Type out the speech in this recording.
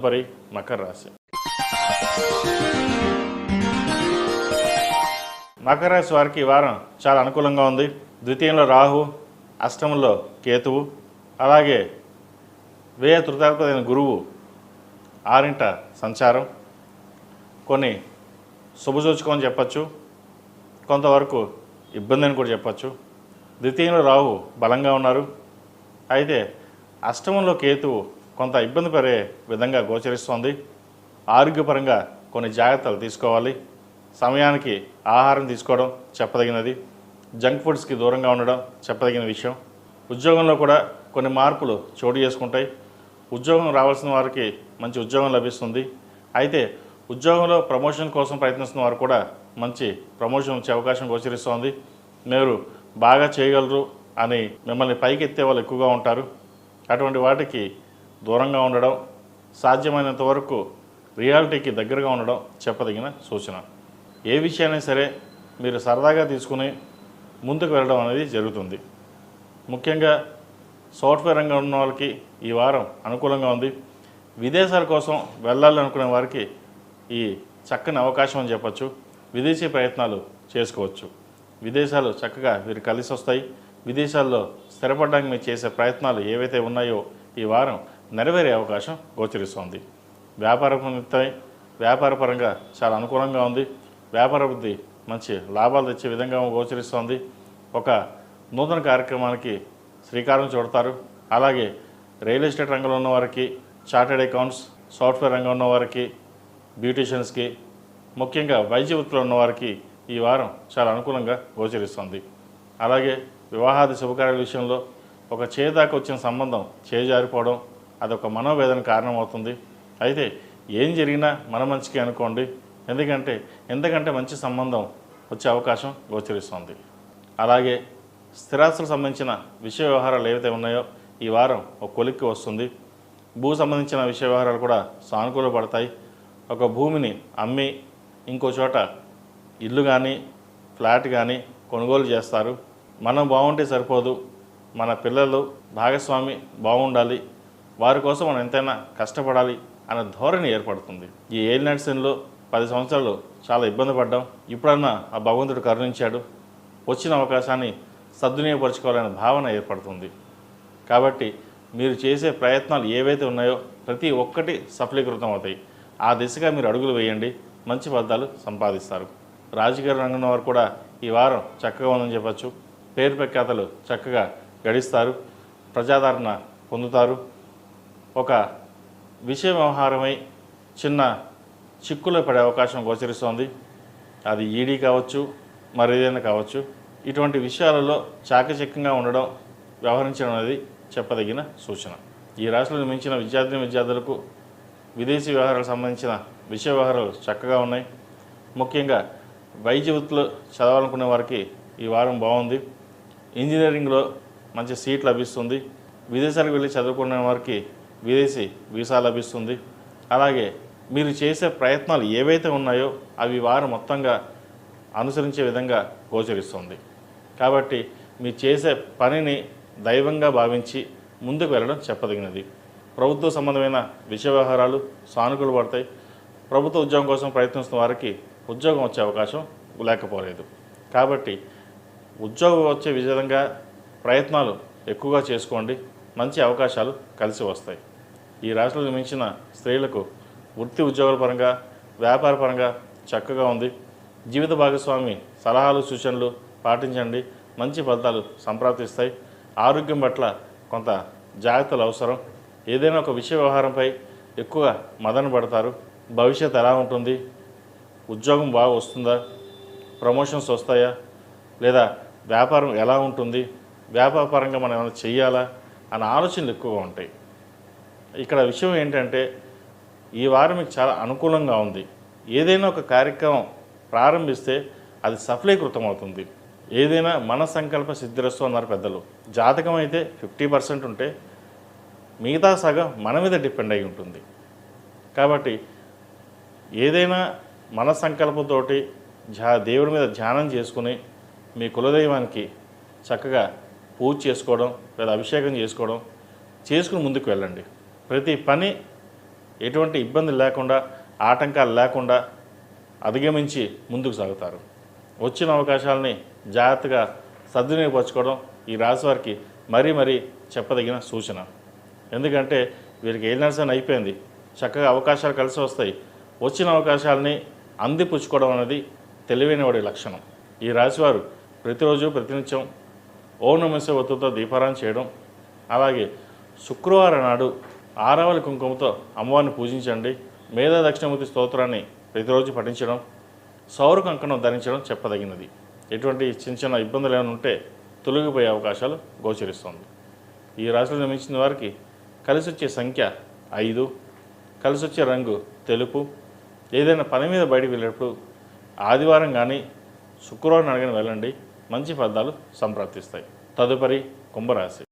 తదుపరి మకర రాశి. మకర రాశి వారికి ఈ వారం చాలా అనుకూలంగా ఉంది. ద్వితీయంలో రాహు, అష్టమంలో కేతువు, అలాగే వ్యయ తృతీయాధిపతి గురువు ఆరింట సంచారం కొన్ని శుభసూచకం అని చెప్పచ్చు, కొంతవరకు ఇబ్బంది అని కూడా చెప్పచ్చు. ద్వితీయంలో రాహు బలంగా ఉన్నారు, అయితే అష్టమంలో కేతువు కొంత ఇబ్బంది పడే విధంగా గోచరిస్తోంది. ఆరోగ్యపరంగా కొన్ని జాగ్రత్తలు తీసుకోవాలి. సమయానికి ఆహారం తీసుకోవడం చెప్పదగినది. జంక్ ఫుడ్స్కి దూరంగా ఉండడం చెప్పదగిన విషయం. ఉద్యోగంలో కూడా కొన్ని మార్పులు చోటు చేసుకుంటాయి. ఉద్యోగం రావాల్సిన వారికి మంచి ఉద్యోగం లభిస్తుంది. అయితే ఉద్యోగంలో ప్రమోషన్ కోసం ప్రయత్నిస్తున్న వారు కూడా మంచి ప్రమోషన్ వచ్చే అవకాశం గోచరిస్తోంది. మీరు బాగా చేయగలరు అని మిమ్మల్ని పైకి ఎత్తే వాళ్ళు ఎక్కువగా ఉంటారు. అటువంటి వాటికి దూరంగా ఉండడం, సాధ్యమైనంత వరకు రియాలిటీకి దగ్గరగా ఉండడం చెప్పదగిన సూచన. ఏ విషయాన్ని సరే మీరు సరదాగా తీసుకుని ముందుకు వెళ్ళడం అనేది జరుగుతుంది. ముఖ్యంగా సాఫ్ట్వేర్ రంగంలో ఉన్న వాళ్ళకి ఈ వారం అనుకూలంగా ఉంది. విదేశాల కోసం వెళ్ళాలనుకునే వారికి ఈ చక్కని అవకాశం అని చెప్పచ్చు. విదేశీ ప్రయత్నాలు చేసుకోవచ్చు. విదేశాలు చక్కగా వీరు కలిసి వస్తాయి. విదేశాల్లో స్థిరపడడానికి మీరు చేసే ప్రయత్నాలు ఏవైతే ఉన్నాయో ఈ వారం నెరవేరే అవకాశం గోచరిస్తోంది. వ్యాపారపరంగా చాలా అనుకూలంగా ఉంది. వ్యాపార వృద్ధి మంచి లాభాలు తెచ్చే విధంగా గోచరిస్తోంది. ఒక నూతన కార్యక్రమానికి శ్రీకారం చుడతారు. అలాగే రియల్ ఎస్టేట్ రంగంలో ఉన్న వారికి, చార్టెడ్ అకౌంట్స్, సాఫ్ట్వేర్ రంగంలో ఉన్న వారికి, బ్యూటీషియన్స్కి, ముఖ్యంగా వైద్య వృత్తిలో ఉన్నవారికి ఈ వారం చాలా అనుకూలంగా గోచరిస్తుంది. అలాగే వివాహాది శుభకార్యాల విషయంలో ఒక చేదాకా వచ్చిన సంబంధం చేజారిపోవడం అదొక మనోవేదన కారణమవుతుంది. అయితే ఏం జరిగినా మన మంచికి అనుకోండి, ఎందుకంటే మంచి సంబంధం వచ్చే అవకాశం గోచరిస్తుంది. అలాగే స్థిరాస్తులకు సంబంధించిన విషయ వ్యవహారాలు ఏవైతే ఉన్నాయో ఈ వారం ఒక కొలిక్కి వస్తుంది. భూ సంబంధించిన విషయ వ్యవహారాలు కూడా సానుకూలపడతాయి. ఒక భూమిని అమ్మి ఇంకో చోట ఇల్లు కానీ ఫ్లాట్ కానీ కొనుగోలు చేస్తారు. మనం బాగుంటే సరిపోదు, మన పిల్లలు భాగస్వామి బాగుండాలి, వారి కోసం మనం ఎంతైనా కష్టపడాలి అనే ధోరణి ఏర్పడుతుంది. ఈ ఏలినాటి శనిలో 10 సంవత్సరాలు చాలా ఇబ్బంది పడ్డాం. ఇప్పుడన్నా ఆ భగవంతుడు కరుణించాడు, వచ్చిన అవకాశాన్ని సద్వినియోగపరచుకోవాలనే భావన ఏర్పడుతుంది. కాబట్టి మీరు చేసే ప్రయత్నాలు ఏవైతే ఉన్నాయో ప్రతి ఒక్కటి సఫలీకృతం అవుతాయి. ఆ దిశగా మీరు అడుగులు వేయండి, మంచి ఫలితాలు సంపాదిస్తారు. రాజకీయ రంగంలో వారు కూడా ఈ వారం చక్కగా ఉందని చెప్పచ్చు. పేరు ప్రఖ్యాతలు చక్కగా గడిస్తారు, ప్రజాదరణ పొందుతారు. ఒక విషయ వ్యవహారమై చిన్న చిక్కులో పడే అవకాశం గోచరిస్తోంది. అది ఈడీ కావచ్చు, మరేదైనా కావచ్చు. ఇటువంటి విషయాలలో చాకచక్యంగా ఉండడం, వ్యవహరించడం అనేది చెప్పదగిన సూచన. ఈ రాశిలో మించిన విద్యార్థులకు విదేశీ వ్యవహారాలకు సంబంధించిన విషయ వ్యవహారాలు చక్కగా ఉన్నాయి. ముఖ్యంగా వైద్య వృత్తిలో చదవాలనుకునే వారికి ఈ వారం బాగుంది. ఇంజనీరింగ్లో మంచి సీట్ లభిస్తుంది. విదేశాలకు వెళ్ళి చదువుకునే వారికి విదేశీ వీసా లభిస్తుంది. అలాగే మీరు చేసే ప్రయత్నాలు ఏవైతే ఉన్నాయో అవి వారం మొత్తంగా అనుసరించే విధంగా గోచరిస్తుంది. కాబట్టి మీరు చేసే పనిని దైవంగా భావించి ముందుకు వెళ్ళడం చెప్పదగినది. ప్రభుత్వ సంబంధమైన విషయ వ్యవహారాలు సానుకూల పడతాయి. ప్రభుత్వ ఉద్యోగం కోసం ప్రయత్నిస్తున్న వారికి ఉద్యోగం వచ్చే అవకాశం లేకపోలేదు. కాబట్టి ఉద్యోగం వచ్చే విధంగా ప్రయత్నాలు ఎక్కువగా చేసుకోండి, మంచి అవకాశాలు కలిసి వస్తాయి. ఈ రాశిలో మించిన స్త్రీలకు వృత్తి ఉద్యోగాల పరంగా, వ్యాపార పరంగా చక్కగా ఉంది. జీవిత భాగస్వామి సలహాలు సూచనలు పాటించండి, మంచి ఫలితాలు సంప్రాప్తిస్తాయి. ఆరోగ్యం పట్ల కొంత జాగ్రత్తలు అవసరం. ఏదైనా ఒక విషయ వ్యవహారంపై ఎక్కువ మదన పడతారు. భవిష్యత్తు ఎలా ఉంటుంది, ఉద్యోగం బాగా వస్తుందా, ప్రమోషన్స్ వస్తాయా, లేదా వ్యాపారం ఎలా ఉంటుంది, వ్యాపారపరంగా మనం ఏమైనా చెయ్యాలా అన్న ఆలోచనలు ఎక్కువగా ఉంటాయి. ఇక్కడ విషయం ఏంటంటే ఈ వారం మీకు చాలా అనుకూలంగా ఉంది. ఏదైనా ఒక కార్యక్రమం ప్రారంభిస్తే అది సఫలీకృతం అవుతుంది. ఏదైనా మన సంకల్ప సిద్ధిరస్తు అన్నారు పెద్దలు. జాతకం అయితే 50% ఉంటే మిగతా సగం మన మీద డిపెండ్ అయి ఉంటుంది. కాబట్టి ఏదైనా మన సంకల్పంతోటి దేవుడి మీద ధ్యానం చేసుకుని మీ కులదైవానికి చక్కగా పూజ చేసుకోవడం లేదా అభిషేకం చేసుకుని ముందుకు వెళ్ళండి. ప్రతి పని ఎటువంటి ఇబ్బంది లేకుండా ఆటంకాలు లేకుండా అధిగమించి ముందుకు సాగుతారు. వచ్చిన అవకాశాలని జాగ్రత్తగా సద్వినియోగపరచుకోవడం ఈ రాశి వారికి మరీ చెప్పదగిన సూచన. ఎందుకంటే వీరికి ఏలినాడ్సన్ అయిపోయింది, చక్కగా అవకాశాలు కలిసి వస్తాయి. వచ్చిన అవకాశాలని అందిపుచ్చుకోవడం అనేది తెలివైన వాడి లక్షణం. ఈ రాశివారు ప్రతిరోజు ప్రతినిత్యం ఓం నమః శివాయ ఒత్తుతో దీపారాధన చేయడం, అలాగే శుక్రవారం నాడు ఆరవలి కుంకుమతో అమ్మవారిని పూజించండి. మేధా దక్షిణమూర్తి స్తోత్రాన్ని ప్రతిరోజు పఠించడం, సౌర కంకణం ధరించడం చెప్పదగినది. ఎటువంటి చిన్న ఇబ్బందులు ఏమైనా ఉంటే తొలగిపోయే అవకాశాలు గోచరిస్తుంది. ఈ రాశిలో జన్మించిన వారికి కలిసి వచ్చే సంఖ్య 5, కలిసి వచ్చే రంగు తెలుపు. ఏదైనా పని మీద బయటికి వెళ్ళేటప్పుడు ఆదివారం కానీ శుక్రవారం అడగని వెళ్ళండి, మంచి ఫలితాలు సంప్రాప్తిస్తాయి. తదుపరి కుంభరాశి.